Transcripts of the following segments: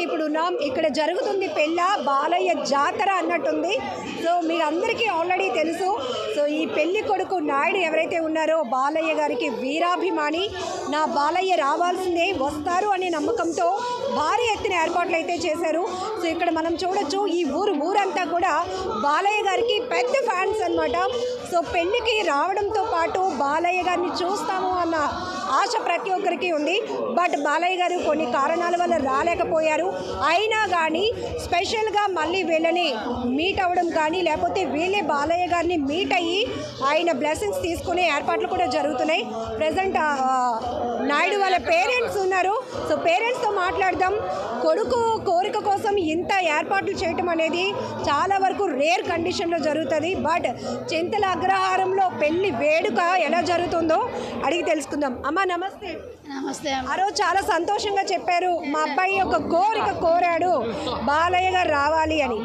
ఇప్పుడు ఉన్నాం. ఇక్కడ జరుగుతుంది పెళ్ళ బాలయ్య జాతర అన్నట్టుంది. సో మీరందరికీ ఆల్రెడీ తెలుసు. సో ఈ పెళ్లి కొడుకు నాయుడు ఎవరైతే ఉన్నారో బాలయ్య గారికి వీరాభిమాని. నా బాలయ్య రావాల్సిందే, వస్తారు అనే నమ్మకంతో భారీ ఎత్తున ఏర్పాట్లు అయితే చేశారు. సో ఇక్కడ మనం చూడొచ్చు ఈ ఊరంతా కూడా బాలయ్య గారికి పెద్ద ఫ్యాన్స్ అన్నమాట. సో పెళ్లికి రావడంతో పాటు బాలయ్య గారిని చూస్తాము అన్న ఆశ ప్రతి ఒక్కరికి ఉంది. బట్ బాలయ్య గారు కొన్ని కారణాల వల్ల రాలేకపోయారు. అయినా కానీ స్పెషల్గా మళ్ళీ వీళ్ళని మీట్ అవ్వడం కానీ లేకపోతే వీళ్ళే బాలయ్య గారిని మీట్ అయ్యి ఆయన బ్లెస్సింగ్స్ తీసుకునే ఏర్పాట్లు కూడా జరుగుతున్నాయి. ప్రజెంట్ నాయుడు వాళ్ళ పేరెంట్స్ ఉన్నారు. సో పేరెంట్స్తో మాట్లాడదాం. కొడుకు కోరిక కోసం ఇంత ఏర్పాట్లు చేయటం అనేది చాలా వరకు రేర్ కండిషన్లో జరుగుతుంది. బట్ చింతల అగ్రహారంలో పెళ్లి వేడుక ఎలా జరుగుతుందో అడిగి తెలుసుకుందాం. అమ్మ నమస్తే. నమస్తే. ఆ రోజు చాలా సంతోషంగా చెప్పారు, మా అబ్బాయి ఒక కోరిక కోరాడు బాలయ్య గారు రావాలి అని.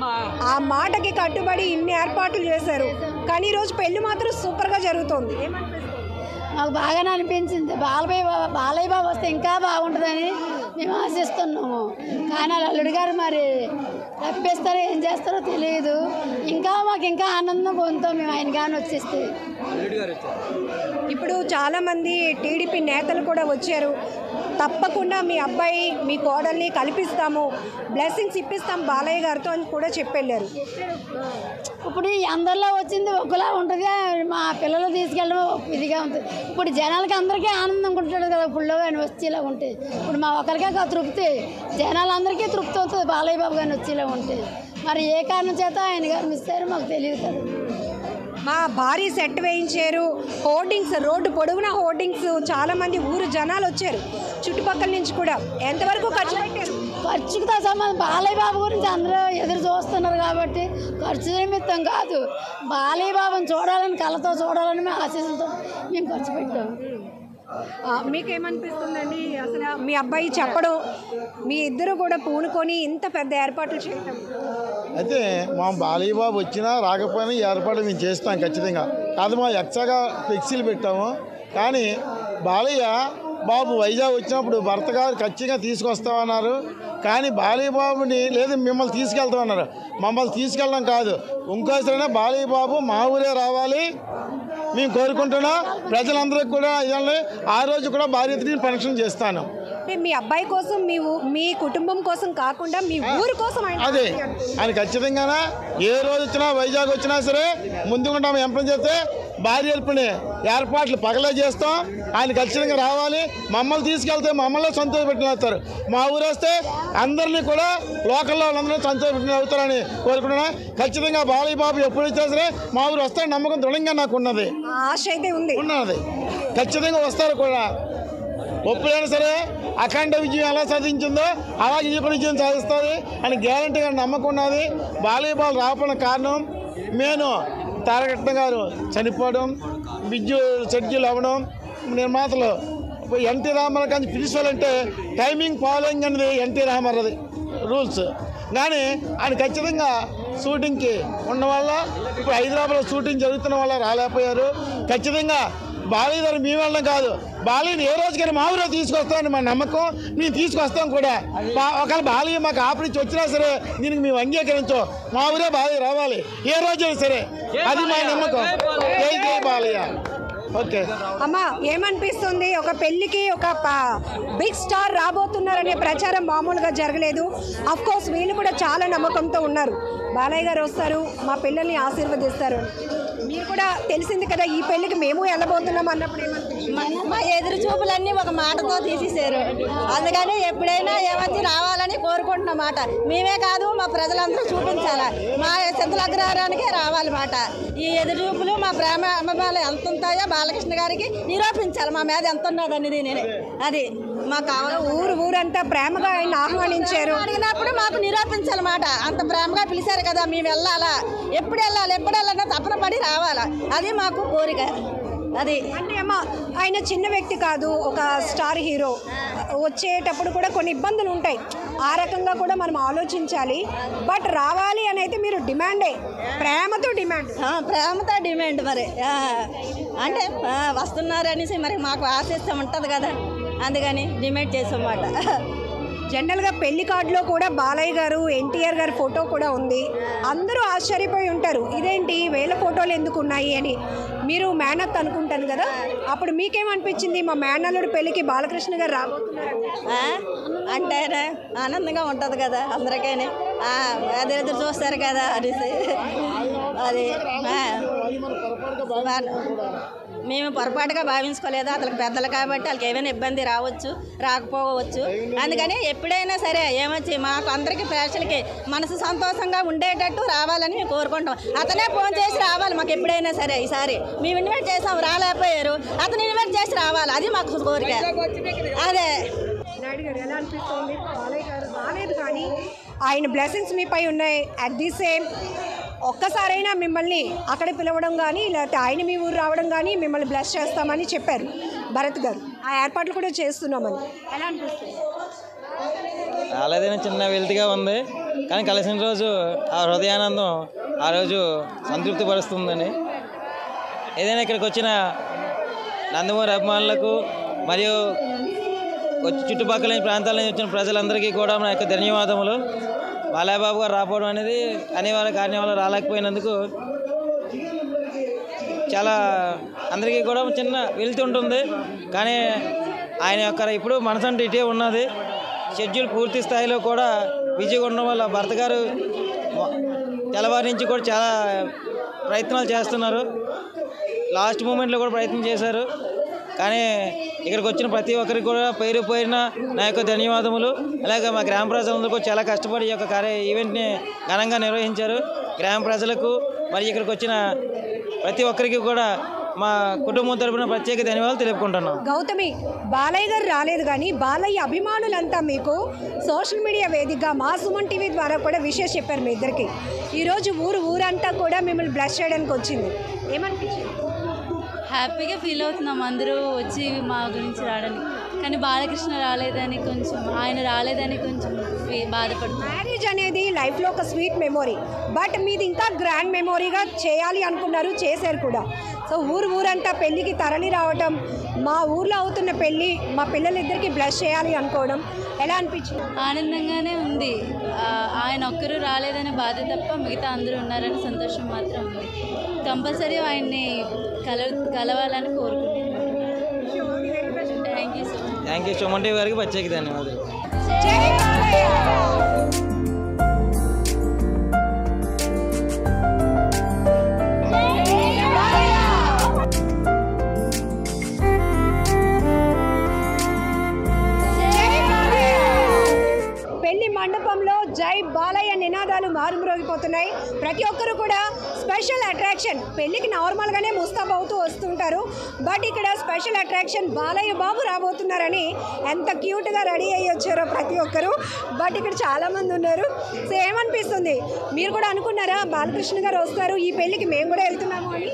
ఆ మాటకి కట్టుబడి ఇన్ని ఏర్పాట్లు చేశారు. కానీ ఈరోజు పెళ్లి మాత్రం సూపర్గా జరుగుతుంది. మాకు బాగానే అనిపించింది. బాలయ్య బాబు వస్తే ఇంకా బాగుంటుందని మేము ఆశిస్తున్నాము. కానీ అల్లుడు గారు మరి తప్పిస్తారో ఏం చేస్తారో తెలియదు. మాకు ఇంకా ఆనందం పొందుతాం మేము ఆయన కానీ వచ్చేస్తే. ఇప్పుడు చాలామంది టీడీపీ నేతలు కూడా వచ్చారు. తప్పకుండా మీ అబ్బాయి మీ కోడల్ని కల్పిస్తాము, బ్లెస్సింగ్స్ ఇప్పిస్తాం బాలయ్య గారితో అని కూడా చెప్పెళ్ళారు. ఇప్పుడు అందరిలో వచ్చింది ఒకలా ఉంటుంది. మా పిల్లలు తీసుకెళ్ళడం ఇదిగా ఉంటుంది. ఇప్పుడు జనాలకి అందరికీ ఆనందంగా ఉంటుంది కదా పుల్లో కానీ వచ్చేలా ఉంటే. ఇప్పుడు మా ఒకరికే తృప్తి, జనాలందరికీ తృప్తి అవుతుంది బాలయ్య బాబు కానీ వచ్చేలా ఉంటే. మరి ఏ కారణం చేత ఆయన గారు ఇస్తారో మాకు తెలియదు కదా. మా భారీ సెట్ వేయించారు, హోర్డింగ్స్ రోడ్డు పొడవునా హోర్డింగ్స్, చాలామంది ఊరు జనాలు వచ్చారు చుట్టుపక్కల నుంచి కూడా. ఎంతవరకు ఖర్చు పెట్టారు? ఖర్చుకుతో సంబంధం బాలయ్య బాబు గురించి అందరూ ఎదురు చూస్తున్నారు కాబట్టి ఖర్చు నిమిత్తం కాదు, బాలయ్య బాబుని చూడాలని కళ్ళతో చూడాలని మేము ఆశీస్సులతో మేము ఖర్చు పెట్టాము. మీకేమనిపిస్తుందండి అసలు మీ అబ్బాయి చెప్పడం, మీ ఇద్దరు కూడా పూనుకొని ఇంత పెద్ద ఏర్పాట్లు చేయటం? అయితే మా బాలయ్య బాబు వచ్చినా రాకపోయినా ఈ ఏర్పాటు మేము చేస్తాం ఖచ్చితంగా. కాదు మా ఎక్స్ట్రాగా ఫ్లెక్సీలు పెట్టాము. కానీ బాలయ్య బాబు వైజాగ్ వచ్చినప్పుడు భర్త గారు ఖచ్చితంగా తీసుకొస్తామన్నారు. కానీ బాలయ్య బాబుని లేదు మిమ్మల్ని తీసుకెళ్తామన్నారు. మమ్మల్ని తీసుకెళ్ళడం కాదు, ఇంకోసారైనా బాలయ్య బాబు మా ఊరే రావాలి మేము కోరుకుంటున్నాం. ప్రజలందరికీ కూడా ఇవ్వాలి. ఆ రోజు కూడా భారీ ఎత్తున ఫంక్షన్ చేస్తాను. అంటే మీ అబ్బాయి కోసం, మీ కుటుంబం కోసం కాకుండా మీ ఊరు కోసం అదే ఆయన ఖచ్చితంగా ఏ రోజు వచ్చినా వైజాగ్ వచ్చినా సరే ముందుకుంటా ఎంపం చేస్తే భారీ ఎల్పుని ఏర్పాట్లు పగలే చేస్తాం. ఆయన ఖచ్చితంగా రావాలి. మమ్మల్ని తీసుకెళ్తే మమ్మల్ని సంతోషపెట్టిన మా ఊరు వస్తే అందరినీ కూడా లోకల్లో వాళ్ళందరూ సంతోషపెట్టిన అవుతారని కోరుకుంటున్నా. ఖచ్చితంగా బాలయ్య బాబు ఎప్పుడు వచ్చినా సరే మా ఊరు వస్తారని నమ్మకం దృఢంగా నాకు ఉన్నది, ఆశ అయితే ఉన్నది. ఖచ్చితంగా వస్తారు కూడా. ఎప్పుడైనా సరే అఖండ విజయం ఎలా సాధించిందో అలా విజయం సాధిస్తుంది అని గ్యారంటీగా నమ్మకం ఉన్నది. బాలయ్య బాబు రాకపోవడం కారణం నేను తారకట్న గారు చనిపోవడం, బిజ్జు షెడ్యూల్ అవ్వడం, నిర్మాతలు ఎన్టీ రామారావు కానీ పిలిచాలంటే టైమింగ్ ఫాలోయింగ్ అనేది ఎన్టీ రామారావు రూల్స్. కానీ ఆయన ఖచ్చితంగా షూటింగ్కి ఉన్న వల్ల ఇప్పుడు హైదరాబాద్లో షూటింగ్ జరుగుతున్న వల్ల రాలేకపోయారు. ఖచ్చితంగా బాలయ్య గారు మేము వెళ్ళడం కాదు, బాలయ్యని ఏ రోజుకైనా మా ఊరిలో తీసుకొస్తామని మా నమ్మకం. మేము తీసుకొస్తాం కూడా. ఒకవేళ బాలయ్య మాకు ఆఫర్ ఇచ్చి వచ్చినా సరే దీనికి మేము అంగీకరించాం. మా ఊరే బాలయ్య రావాలి ఏ రోజైనా సరే, అది మా నమ్మకం. జై జై బాలయ్య. ఓకే అమ్మ, ఏమనిపిస్తుంది? ఒక పెళ్ళికి ఒక బిగ్ స్టార్ రాబోతున్నారనే ప్రచారం మామూలుగా జరగలేదు. అఫ్ కోర్స్ వీళ్ళు కూడా చాలా నమ్మకంతో ఉన్నారు, బాలయ్య గారు వస్తారు మా పిల్లల్ని ఆశీర్వదిస్తారు. మీరు కూడా తెలిసింది కదా ఈ పెళ్ళికి మేము వెళ్ళబోతున్నాం అన్నప్పుడు ఏమనిపించింది? మా ఎదురు చూపులన్నీ ఒక మాటతో తీసేశారు. అందుకని ఎప్పుడైనా ఏమంతి రావాలని కోరుకుంటున్న మాట మేమే కాదు మా ప్రజలందరూ చూపించాలా. మా చింతల అగ్రహారానికే రావాలి మాట. ఈ ఎదురు చూపులు మా ప్రేమ అమ్మబాలు ఎంత ఉంటాయో బాలకృష్ణ గారికి నిరూపించాలి మా మీద ఎంత ఉన్నదనేది. అది మాకు కావాలి. ఊరంతా ప్రేమగా ఆయన ఆహ్వానించారు. అడిగినప్పుడు మాకు నిరూపించాలన్నమాట. అంత ప్రేమగా పిలిచారు కదా, మేము వెళ్ళాలా, ఎప్పుడు వెళ్ళాలన్నా తప్పన పడి రావాలా. అది మాకు కోరిక. అది అంటే అమ్మ, ఆయన చిన్న వ్యక్తి కాదు, ఒక స్టార్ హీరో. వచ్చేటప్పుడు కూడా కొన్ని ఇబ్బందులు ఉంటాయి, ఆ రకంగా కూడా మనం ఆలోచించాలి. బట్ రావాలి అని అయితే మీరు డిమాండే, ప్రేమతో డిమాండ్ మరి అంటే వస్తున్నారు అనేసి మరి మాకు ఆశిస్తూ ఉంటుంది కదా, అందుకని డిమాండ్ చేసామాట. జనరల్గా పెళ్లి కార్డులో కూడా బాలయ్య గారు ఎన్టీఆర్ గారి ఫోటో కూడా ఉంది. అందరూ ఆశ్చర్యపోయి ఉంటారు, ఇదేంటి వేల ఫోటోలు ఎందుకు ఉన్నాయి అని. మీరు మేనత్ అనుకుంటాను కదా, అప్పుడు మీకేమనిపించింది మా మేనల్లుడు పెళ్ళికి బాలకృష్ణ గారు రాబోతున్నారు అంటే ఆనందంగా ఉంటుంది కదా అందరికీ, ఎదురు చూస్తారు కదా అనేసి. అది మేము పొరపాటుగా భావించుకోలేదు. అతనికి పెద్దలు కాబట్టి వాళ్ళకి ఏమైనా ఇబ్బంది రావచ్చు, రాకపోవచ్చు. అందుకని ఎప్పుడైనా సరే ఏమొచ్చి మాకు అందరికీ ప్రేక్షకులకి మనసు సంతోషంగా ఉండేటట్టు రావాలని మేము కోరుకుంటాం. అతనే ఫోన్ చేసి రావాలి మాకు ఎప్పుడైనా సరే. ఈసారి మేము ఇన్వైట్ చేసాం, రాలేకపోయారు, అతను ఇన్వైట్ చేసి రావాలి, అది మాకు కోరిక. అదే నాయుడు గారు ఎలా అనిపిస్తుంది? బాలయ్య గారు రాలేదు కానీ ఆయన బ్లెస్సింగ్స్ మీపై ఉన్నాయి. అట్ ది సేమ్ ఒక్కసారైనా మిమ్మల్ని అక్కడ పిలవడం కానీ లేకపోతే ఆయన మీ ఊరు రావడం కానీ మిమ్మల్ని బ్లెస్ చేస్తామని చెప్పారు భరత్ గారు. ఆ ఏర్పాట్లు కూడా చేస్తున్నామని ఎలా అనిపిస్తుంది? రాలేదని చిన్న వెల్తిగా ఉంది, కానీ కలిసిన రోజు ఆ హృదయానందం ఆ రోజు సంతృప్తి పరుస్తుందని. ఏదైనా ఇక్కడికి వచ్చిన నందమూరి అభిమానులకు మరియు చుట్టుపక్కల ప్రాంతాల నుంచి వచ్చిన ప్రజలందరికీ కూడా నా యొక్క ధన్యవాదములు. బాలయ్య బాబు గారు రాకపోవడం అనేది అనివార్య కారణం వల్ల రాలేకపోయినందుకు చాలా అందరికీ కూడా చిన్న వెళ్తూ ఉంటుంది. కానీ ఆయన యొక్క ఇప్పుడు మనసంటే ఇటే ఉన్నది. షెడ్యూల్ పూర్తి స్థాయిలో కూడా బిజీగా ఉండడం వల్ల భర్త గారు తెల్లవారి నుంచి కూడా చాలా ప్రయత్నాలు చేస్తున్నారు. లాస్ట్ మూమెంట్లో కూడా ప్రయత్నం చేశారు. కానీ ఇక్కడికి వచ్చిన ప్రతి ఒక్కరికి కూడా పేరు పోయిన నా యొక్క ధన్యవాదములు. అలాగే మా గ్రామ ప్రజలందరూ కూడా చాలా కష్టపడి ఈ యొక్క ఈవెంట్ని ఘనంగా నిర్వహించారు. గ్రామ ప్రజలకు మరి ఇక్కడికి వచ్చిన ప్రతి ఒక్కరికి కూడా మా కుటుంబం తరపున ప్రత్యేక ధన్యవాదాలు తెలుపుకుంటున్నాం. గౌతమి, బాలయ్య గారు రాలేదు కానీ బాలయ్య అభిమానులంతా మీకు సోషల్ మీడియా వేదికగా మా సుమన్ టీవీ ద్వారా కూడా విషెస్ చెప్పారు మీ ఇద్దరికి. ఈరోజు ఊరంతా కూడా మిమ్మల్ని బ్లెస్ చేయడానికి వచ్చింది, ఏమనిపించింది? హ్యాపీగా ఫీల్ అవుతున్నాం అందరూ వచ్చి మా గురించి రావడానికి. కానీ బాలకృష్ణ రాలేదని కొంచెం బాధపడుతున్నాం. మ్యారేజ్ అనేది లైఫ్లో ఒక స్వీట్ మెమొరీ, బట్ మీది ఇంకా గ్రాండ్ మెమొరీగా చేయాలి అనుకున్నారు, చేశారు కూడా. సో ఊరంతా పెళ్ళికి తరలి రావటం, మా ఊర్లో అవుతున్న పెళ్ళి మా పిల్లలిద్దరికి బ్లెస్ చేయాలి అనుకోవడం ఎలా అనిపించింది? ఆనందంగానే ఉంది. ఆయన ఒక్కరు రాలేదని బాధ తప్ప మిగతా అందరూ ఉన్నారని సంతోషం మాత్రం ఉంది. కంపల్సరీ ఆయన్ని కలవాలని కోరుకుంటున్నాను. థ్యాంక్ యూ సుమన్ టీవీ గారికి ప్రత్యేక ధన్యవాదాలు. పెళ్లి మండపంలో జై బాలయ్య నినాదాలు మారుమ్రోగిపోతున్నాయి. ప్రతి ఒక్కరు కూడా స్పెషల్ అట్రాక్షన్. పెళ్ళికి నార్మల్గానే ముస్తాబ్ అవుతూ వస్తుంటారు, బట్ ఇక్కడ స్పెషల్ అట్రాక్షన్ బాలయ్య బాబు రాబోతున్నారని ఎంత క్యూట్గా రెడీ అయ్యి వచ్చారో ప్రతి ఒక్కరు. బట్ ఇక్కడ చాలామంది ఉన్నారు. సో ఏమనిపిస్తుంది? మీరు కూడా అనుకున్నారా బాలకృష్ణ గారు వస్తారు, ఈ పెళ్ళికి మేము కూడా వెళ్తున్నాము అని?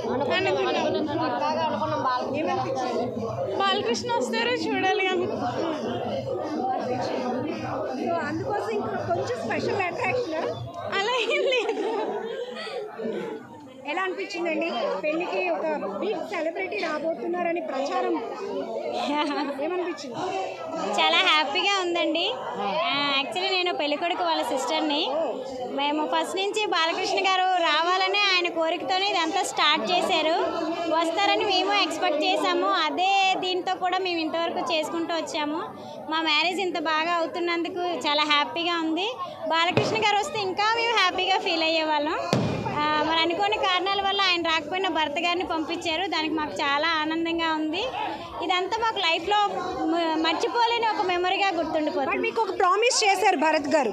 బాలకృష్ణ వస్తారో చూడాలి. సో అందుకోసం ఇంకా కొంచెం స్పెషల్ అట్రాక్షన్ అలా ఏం లేదు. ఎలా అనిపించిందండి? పెళ్ళికి ఒక బిగ్ సెలబ్రిటీ రాబోతున్నారని ప్రచారం ఏమనిపించింది? చాలా హ్యాపీగా ఉందండి. యాక్చువల్లీ నేను పెళ్ళికొడుకు వాళ్ళ సిస్టర్ని. మేము ఫస్ట్ నుంచి బాలకృష్ణ గారు రావాలని ఆయన కోరికతోనే ఇదంతా స్టార్ట్ చేశారు. వస్తారని మేము ఎక్స్పెక్ట్ చేసాము. అదే దీంతో కూడా మేము ఇంతవరకు చేసుకుంటూ వచ్చాము. మా మ్యారేజ్ ఇంత బాగా అవుతున్నందుకు చాలా హ్యాపీగా ఉంది. బాలకృష్ణ గారు వస్తే ఇంకా మేము హ్యాపీగా ఫీల్ అయ్యేవాళ్ళం. మరి అనుకోని కారణాల వల్ల ఆయన రాకపోయినా భర్త గారిని పంపించారు. దానికి మాకు చాలా ఆనందంగా ఉంది. ఇదంతా మాకు లైఫ్లో మర్చిపోలేని ఒక మెమరీగా గుర్తుండిపోతుంది. మీకు ఒక ప్రామిస్ చేశారు భరత్ గారు,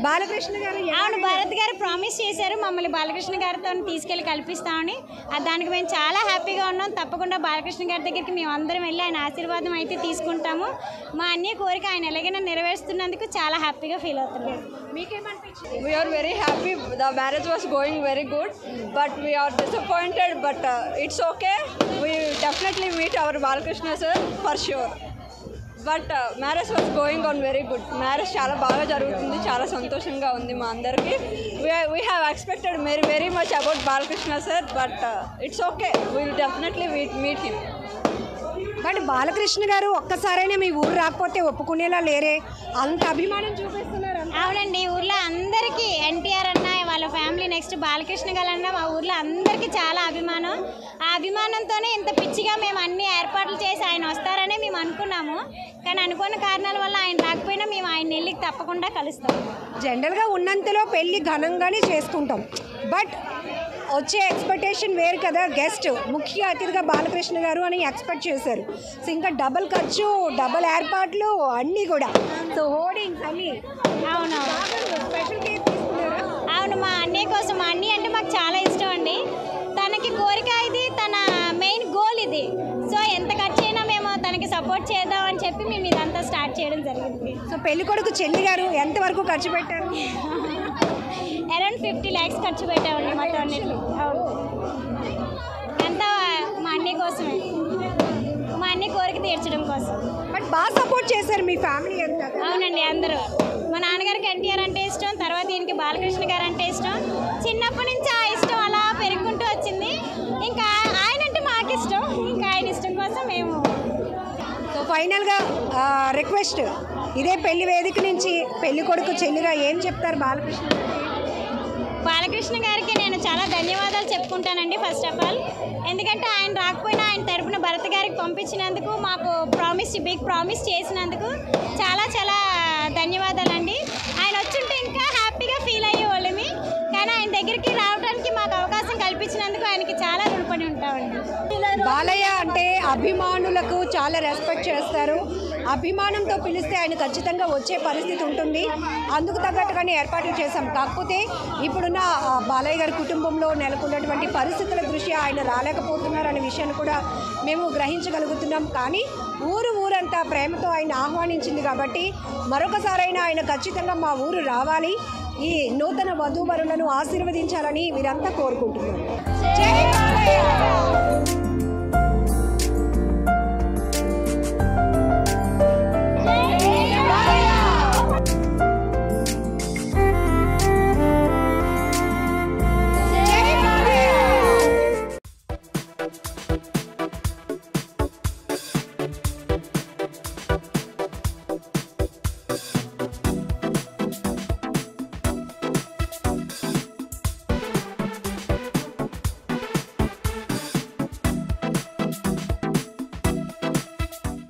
బాలకృష్ణ గారు. అవును, భరత్ గారు ప్రామిస్ చేశారు మమ్మల్ని బాలకృష్ణ గారితో తీసుకెళ్ళి కల్పిస్తామని. దానికి మేము చాలా హ్యాపీగా ఉన్నాం. తప్పకుండా బాలకృష్ణ గారి దగ్గరికి మేము అందరం వెళ్ళి ఆయన ఆశీర్వాదం అయితే తీసుకుంటాము. మా అన్ని కోరిక ఆయన ఎలాగైనా నెరవేరుస్తున్నందుకు చాలా హ్యాపీగా ఫీల్ అవుతున్నాం. మీకేమనిపించింది? We are very happy. The marriage was going very good, but we are disappointed. But it's okay. We definitely meet our Balakrishna sir for sure. But marriage was going on very good. Marriage చాలా బాగా జరుగుతుంది. చాలా సంతోషంగా ఉంది మా అందరికి. We have expected very much about Balakrishna sir, but it's okay. We will definitely meet him. But Balakrishna గారు ఒక్కసారైనా మీ ఊరు రాకపోతే ఒప్పుకునేలా లేరే, అంత అభిమానం చూపిస్తున్నారు. అవునండి, ఊర్లో అందరికీ ఎన్టీఆర్ అన్న వాళ్ళ ఫ్యామిలీ, నెక్స్ట్ బాలకృష్ణ గారు అన్న మా ఊర్లో అందరికీ చాలా అభిమానం. ఆ అభిమానంతోనే ఇంత పిచ్చిగా మేము అన్ని ఏర్పాట్లు చేసి ఆయన వస్తారనే మేము అనుకున్నాము. కానీ అనుకోని కారణాల వల్ల ఆయన రాకపోయినా మేము ఆయన నెల్లికి తప్పకుండా కలుస్తాం. జనరల్గా ఉన్నంతలో పెళ్ళి ఘనంగానే చేసుకుంటాం, బట్ వచ్చే ఎక్స్పెక్టేషన్ వేరు కదా. గెస్ట్ ముఖ్య అతిథిగా బాలకృష్ణ గారు అని ఎక్స్పెక్ట్ చేశారు. సో ఇంకా డబల్ ఖర్చు, డబల్ ఏర్పాట్లు అన్నీ కూడా. సో హోర్డింగ్స్ అన్నీ. అవునవును, స్పెషల్ కేర్ తీసుకున్నారా? అవును, మా అన్నయ్య కోసం. మా అన్నయ్య అంటే మాకు చాలా ఇష్టం అండి. తనకి కోరిక ఇది, తన మెయిన్ గోల్ ఇది. సో ఎంత ఖర్చు అయినా మేము తనకి సపోర్ట్ చేద్దాం అని చెప్పి మేము ఇదంతా స్టార్ట్ చేయడం జరిగింది. సో పెళ్లి కొడుకు చెల్లి గారు ఎంతవరకు ఖర్చు పెట్టారు? అరౌండ్ 50 lakhs ఖర్చు పెట్టామండి మొత్తం అన్నింటిలో. అంతా మా అన్నయ్య కోసమే, మా అన్నయ్య కోరిక తీర్చడం కోసం. బట్ బాగా సపోర్ట్ చేశారు మీ ఫ్యామిలీ అంతా. అవునండి, అందరూ. మా నాన్నగారికి ఎన్టీఆర్ అంటే ఇష్టం, తర్వాత ఈయనకి బాలకృష్ణ గారు అంటే ఇష్టం. చిన్నప్పటి నుంచి ఆ ఇష్టం అలా పెరుగుకుంటూ వచ్చింది. ఇంకా ఆయన అంటే మాకు ఇష్టం, ఇంకా ఆయన ఇష్టం కోసం మేము. సో ఫైనల్గా రిక్వెస్ట్, ఇదే పెళ్లి వేదిక నుంచి పెళ్లి కొడుకు చెల్లిగా ఏం చెప్తారు బాలకృష్ణ? బాలకృష్ణ గారికి నేను చాలా ధన్యవాదాలు చెప్పుకుంటానండి ఫస్ట్ ఆఫ్ ఆల్. ఎందుకంటే ఆయన రాకపోయినా ఆయన తరపున భరత్ గారికి పంపించినందుకు, మాకు బిగ్ ప్రామిస్ చేసినందుకు చాలా చాలా ధన్యవాదాలండి. ఆయన వచ్చుంటే ఇంకా హ్యాపీగా ఫీల్ అయ్యేవాళ్ళమి, కానీ ఆయన దగ్గరికి రావడానికి మాకు అవకాశం కల్పించినందుకు ఆయనకి చాలా రుణపడి ఉంటామండి. బాలయ్య అంటే అభిమానులకు చాలా రెస్పెక్ట్ చేస్తారు. అభిమానంతో పిలిస్తే ఆయన ఖచ్చితంగా వచ్చే పరిస్థితి ఉంటుంది. అందుకు తగ్గట్టుగానే ఏర్పాట్లు చేశాం. కాకపోతే ఇప్పుడున్న బాలయ్య గారి కుటుంబంలో నెలకొన్నటువంటి పరిస్థితుల దృష్ట్యా ఆయన రాలేకపోతున్నారనే విషయాన్ని కూడా మేము గ్రహించగలుగుతున్నాం. కానీ ఊరంతా ప్రేమతో ఆయన ఆహ్వానించింది కాబట్టి మరొకసారైనా ఆయన ఖచ్చితంగా మా ఊరు రావాలి, ఈ నూతన వధూవరులను ఆశీర్వదించాలని వీరంతా కోరుకుంటున్నారు. జై బాలయ్య.